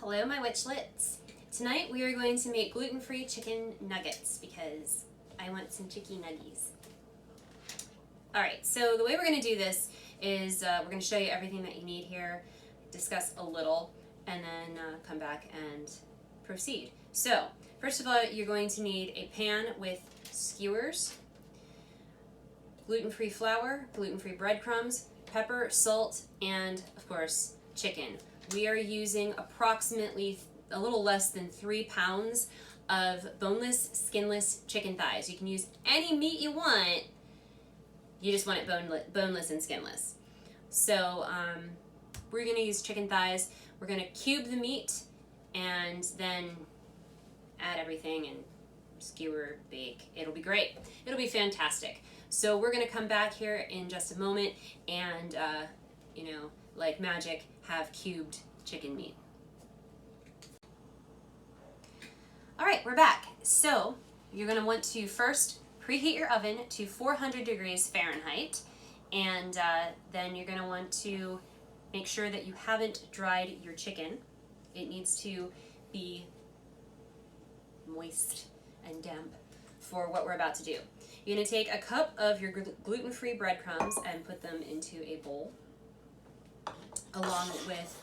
Hello, my witchlets. Tonight we are going to make gluten-free chicken nuggets because I want some Chickie Nuggies. Alright, so the way we're going to do this is we're going to show you everything that you need here, discuss a little, and then come back and proceed. So, first of all, you're going to need a pan with skewers, gluten-free flour, gluten-free breadcrumbs, pepper, salt, and, of course, chicken. We are using approximately a little less than 3 pounds of boneless, skinless chicken thighs. You can use any meat you want, you just want it boneless and skinless. So we're going to use chicken thighs. We're going to cube the meat and then add everything and skewer, bake. It'll be great. It'll be fantastic. So we're going to come back here in just a moment and, like magic, have cubed chicken meat. Alright, we're back. So you're going to want to first preheat your oven to 400 degrees Fahrenheit, and then you're going to want to make sure that you haven't dried your chicken. It needs to be moist and damp for what we're about to do. You're going to take a cup of your gluten-free breadcrumbs and put them into a bowl, along with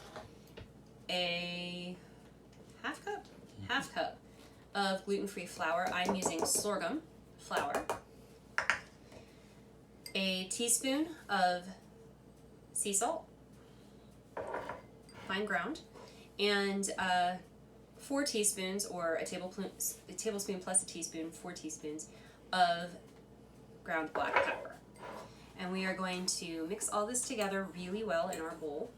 a half cup of gluten-free flour. I'm using sorghum flour, a teaspoon of sea salt, fine ground, and 4 teaspoons, or a tablespoon plus a teaspoon, 4 teaspoons of ground black pepper. And we are going to mix all this together really well in our bowl.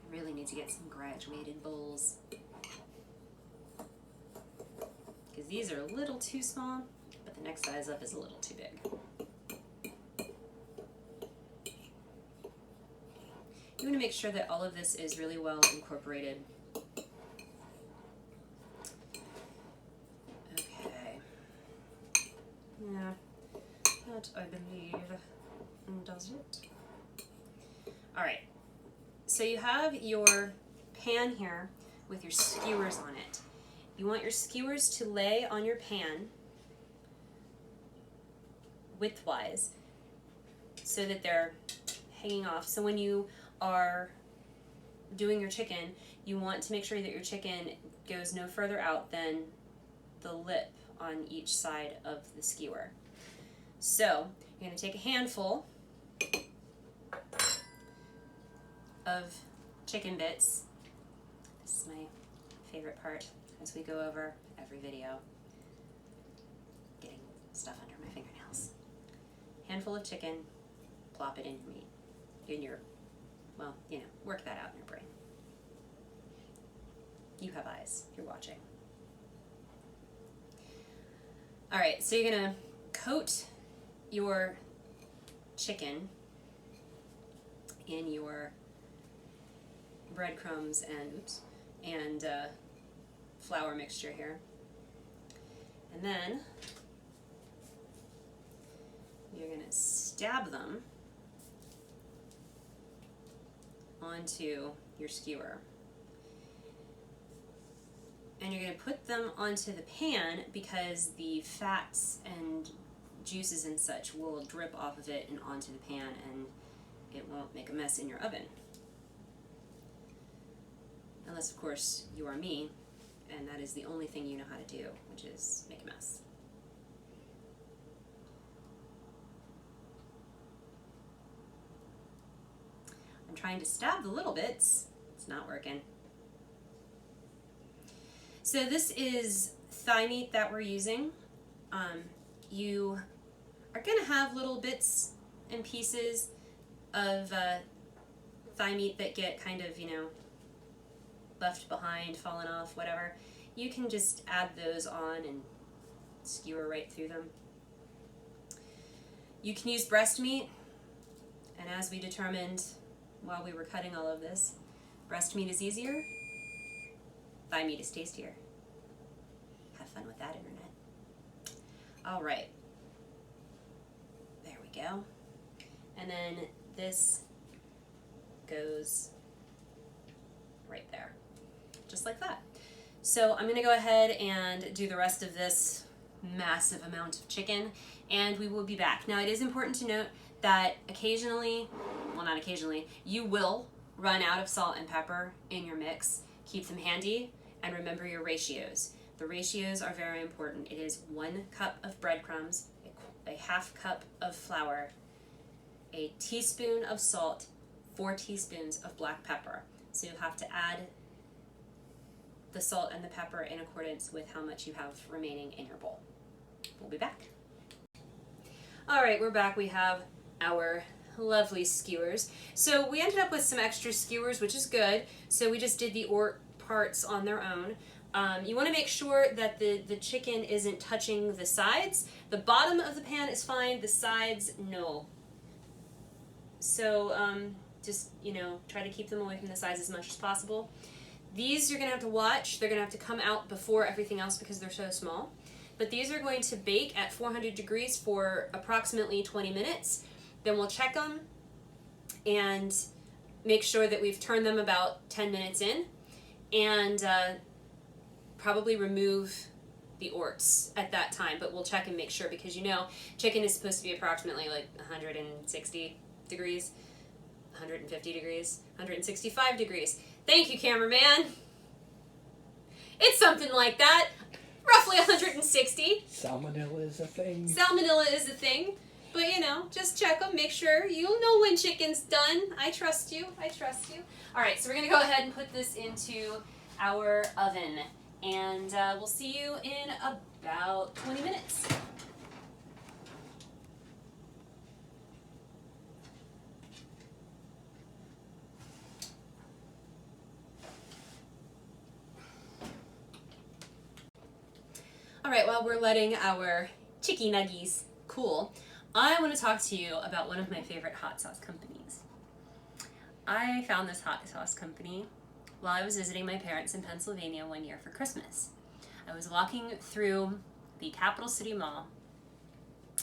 I really need to get some graduated bowls, because these are a little too small, but the next size up is a little too big. You want to make sure that all of this is really well incorporated. Okay. Yeah, that I believe does it. Alright, so you have your pan here with your skewers on it. You want your skewers to lay on your pan widthwise so that they're hanging off. So when you are doing your chicken, you want to make sure that your chicken goes no further out than the lip on each side of the skewer. So you're going to take a handful of chicken bits. This is my favorite part as we go over every video, getting stuff under my fingernails. Handful of chicken, plop it in your meat, well, work that out in your brain. You have eyes, you're watching. Alright, so you're going to coat your chicken in your breadcrumbs and flour mixture here. And then you're going to stab them onto your skewer. And you're going to put them onto the pan because the fats and juices and such will drip off of it and onto the pan, and it won't make a mess in your oven. Unless, of course, you are me, and that is the only thing you know how to do, which is make a mess. I'm trying to stab the little bits. It's not working. So this is thigh meat that we're using. You are going to have little bits and pieces of thigh meat that get kind of, left behind, fallen off, whatever. You can just add those on and skewer right through them. You can use breast meat, and as we determined while we were cutting all of this, breast meat is easier thigh meat is tastier. Have fun with that, internet. All right. There we go. And then this goes right there, just like that. So I'm gonna go ahead and do the rest of this massive amount of chicken, and we will be back. Now, it is important to note that occasionally, well, not occasionally, you will run out of salt and pepper in your mix. Keep them handy, and remember your ratios. The ratios are very important. It is 1 cup of breadcrumbs, a half cup of flour, a teaspoon of salt, 4 teaspoons of black pepper. So you have to add the salt and the pepper in accordance with how much you have remaining in your bowl. We'll be back. All right, we're back. We have our lovely skewers. So we ended up with some extra skewers, which is good. So we just did the ort parts on their own. You want to make sure that the chicken isn't touching the sides. The bottom of the pan is fine, the sides, no. So just, try to keep them away from the sides as much as possible. These you're going to have to watch. They're going to have to come out before everything else because they're so small. But these are going to bake at 400 degrees for approximately 20 minutes. Then we'll check them and make sure that we've turned them about 10 minutes in. And probably remove the orts at that time, but we'll check and make sure because chicken is supposed to be approximately like 160 degrees, 150 degrees, 165 degrees. Thank you, cameraman. It's something like that. Roughly 160. Salmonella is a thing. Salmonella is a thing. But, just check them. Make sure. You'll know when chicken's done. I trust you. I trust you. All right, so we're going to go ahead and put this into our oven. And we'll see you in about 20 minutes. All right, while we're letting our Chickie Nuggies cool, I want to talk to you about one of my favorite hot sauce companies. I found this hot sauce company while I was visiting my parents in Pennsylvania one year for Christmas. I was walking through the Capital City Mall,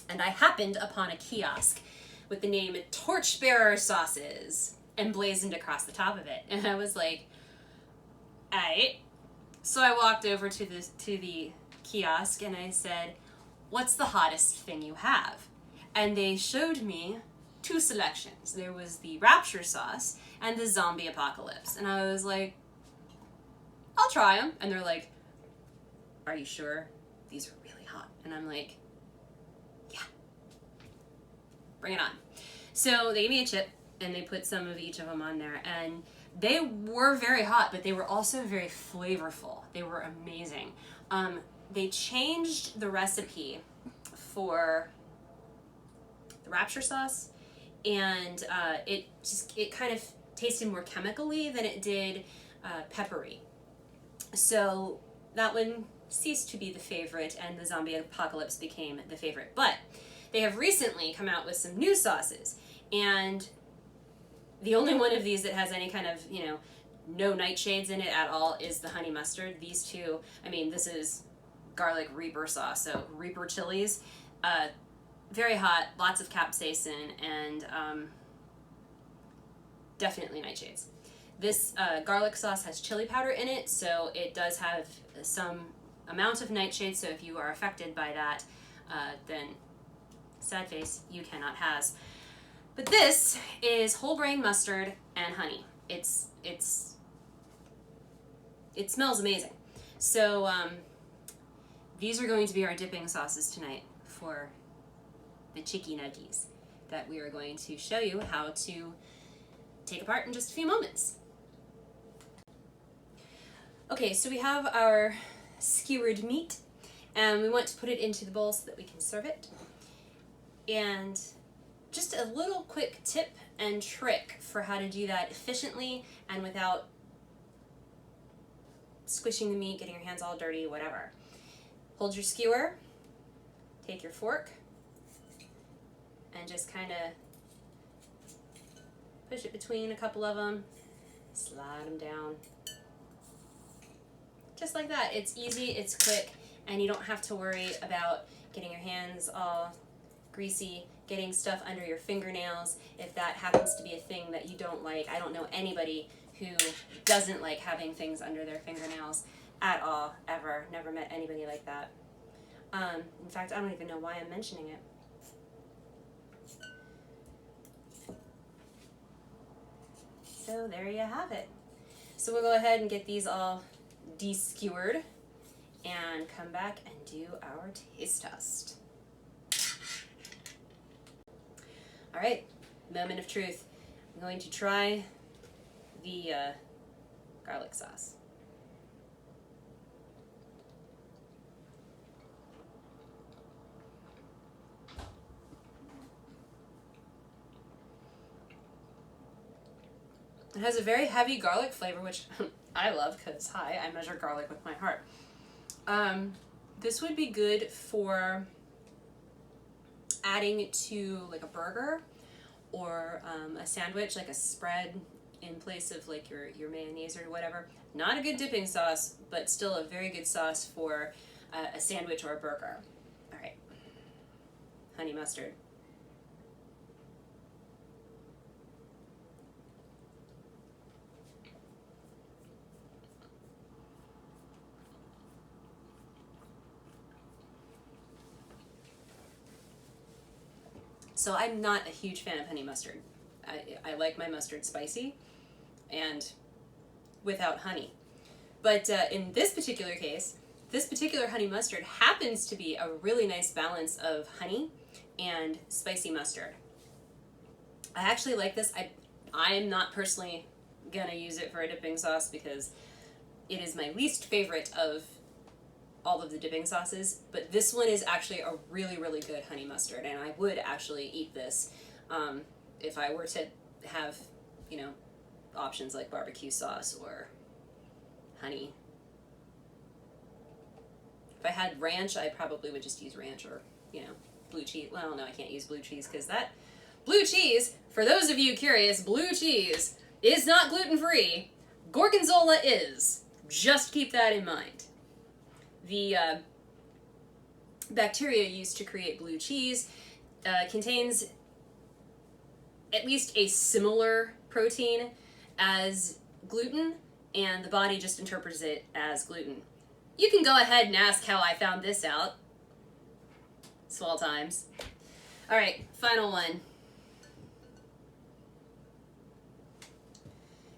and I happened upon a kiosk with the name Torchbearer Sauces emblazoned across the top of it. And I was like, aight. So I walked over to the kiosk and I said, what's the hottest thing you have? And they showed me 2 selections. There was the Rapture sauce and the Zombie Apocalypse. And I was like, I'll try them. And they're like, are you sure? These are really hot. And I'm like, yeah, bring it on. So they gave me a chip and they put some of each of them on there. And they were very hot, but they were also very flavorful. They were amazing. They changed the recipe for the Rapture sauce, and it kind of tasted more chemically than it did peppery. So that one ceased to be the favorite, and the Zombie Apocalypse became the favorite. But they have recently come out with some new sauces, and the only one of these that has any kind of, no nightshades in it at all is the honey mustard. These two, this is garlic Reaper sauce, so Reaper chilies. Very hot, lots of capsaicin, and definitely nightshades. This garlic sauce has chili powder in it, so it does have some amount of nightshade, so if you are affected by that, then sad face, you cannot has. But this is whole grain mustard and honey. It smells amazing. So these are going to be our dipping sauces tonight for the Chickie Nuggies that we are going to show you how to take apart in just a few moments. Okay, so we have our skewered meat, and we want to put it into the bowl so that we can serve it. And just a little quick tip and trick for how to do that efficiently and without squishing the meat, getting your hands all dirty, whatever. Hold your skewer, take your fork, and just kind of push it between a couple of them, slide them down. Just like that. It's easy, it's quick, and you don't have to worry about getting your hands all greasy, getting stuff under your fingernails, if that happens to be a thing that you don't like. I don't know anybody who doesn't like having things under their fingernails at all, ever. Never met anybody like that. In fact, I don't even know why I'm mentioning it. So there you have it. So we'll go ahead and get these all de-skewered and come back and do our taste test. All right, moment of truth. I'm going to try the garlic sauce. It has a very heavy garlic flavor, which I love because, hi, I measure garlic with my heart. This would be good for adding to like a burger or a sandwich, like a spread in place of like your mayonnaise or whatever. Not a good dipping sauce, but still a very good sauce for a sandwich or a burger. All right, honey mustard. So I'm not a huge fan of honey mustard. I like my mustard spicy and without honey. But in this particular case, this particular honey mustard happens to be a really nice balance of honey and spicy mustard. I actually like this. I'm not personally gonna use it for a dipping sauce because it is my least favorite of all of the dipping sauces, but this one is actually a really, really good honey mustard, and I would actually eat this if I were to have, you know, options like barbecue sauce or honey. If I had ranch, I probably would just use ranch or, you know, blue cheese. Well, no, I can't use blue cheese because that blue cheese, for those of you curious, blue cheese is not gluten-free. Gorgonzola is. Just keep that in mind. The bacteria used to create blue cheese contains at least a similar protein as gluten, and the body just interprets it as gluten. You can go ahead and ask how I found this out. Swell times. All right, final one.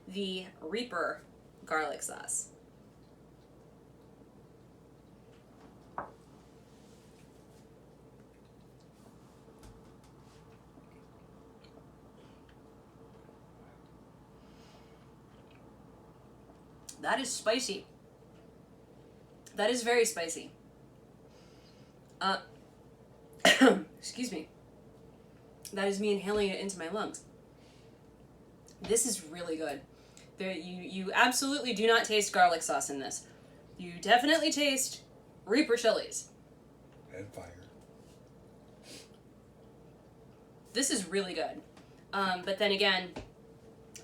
The Reaper garlic sauce. That is spicy. That is very spicy. Excuse me. That is me inhaling it into my lungs. This is really good. You absolutely do not taste garlic sauce in this. You definitely taste Reaper chilies. And fire. This is really good. But then again,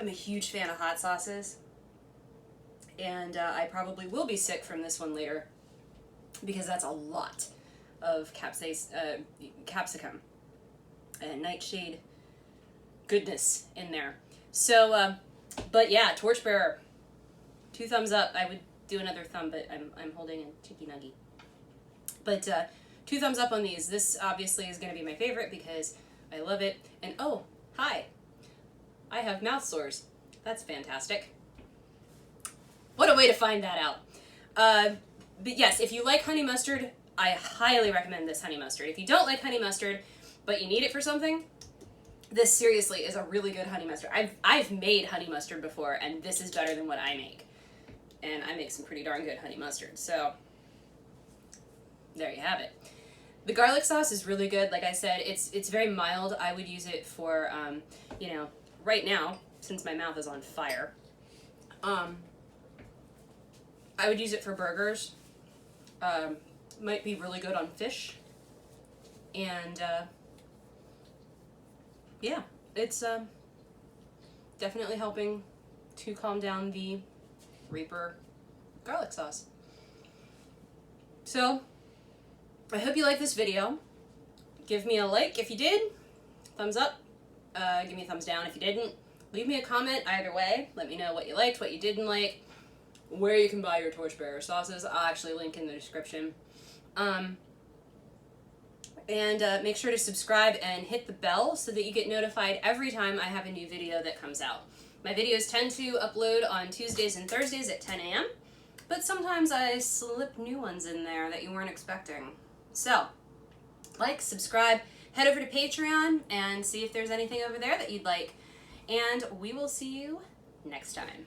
I'm a huge fan of hot sauces. And I probably will be sick from this one later because that's a lot of capsicum and nightshade goodness in there. So, but yeah, Torchbearer, 2 thumbs up. I would do another thumb, but I'm holding a Chickie Nuggie. But 2 thumbs up on these. This obviously is going to be my favorite because I love it. And oh, hi, I have mouth sores. That's fantastic. What a way to find that out. But yes, if you like honey mustard, I highly recommend this honey mustard. If you don't like honey mustard, but you need it for something, this seriously is a really good honey mustard. I've made honey mustard before, and this is better than what I make. And I make some pretty darn good honey mustard. So, there you have it. The garlic sauce is really good. Like I said, it's very mild. I would use it for, you know, right now, since my mouth is on fire. I would use it for burgers. Might be really good on fish. And yeah, it's definitely helping to calm down the Reaper garlic sauce. So I hope you like this video. Give me a like if you did, thumbs up, give me a thumbs down if you didn't. Leave me a comment either way. Let me know what you liked, what you didn't like, where you can buy your Torchbearer sauces. I'll actually link in the description. And make sure to subscribe and hit the bell so that you get notified every time I have a new video that comes out. My videos tend to upload on Tuesdays and Thursdays at 10 a.m., but sometimes I slip new ones in there that you weren't expecting. So, like, subscribe, head over to Patreon and see if there's anything over there that you'd like. And we will see you next time.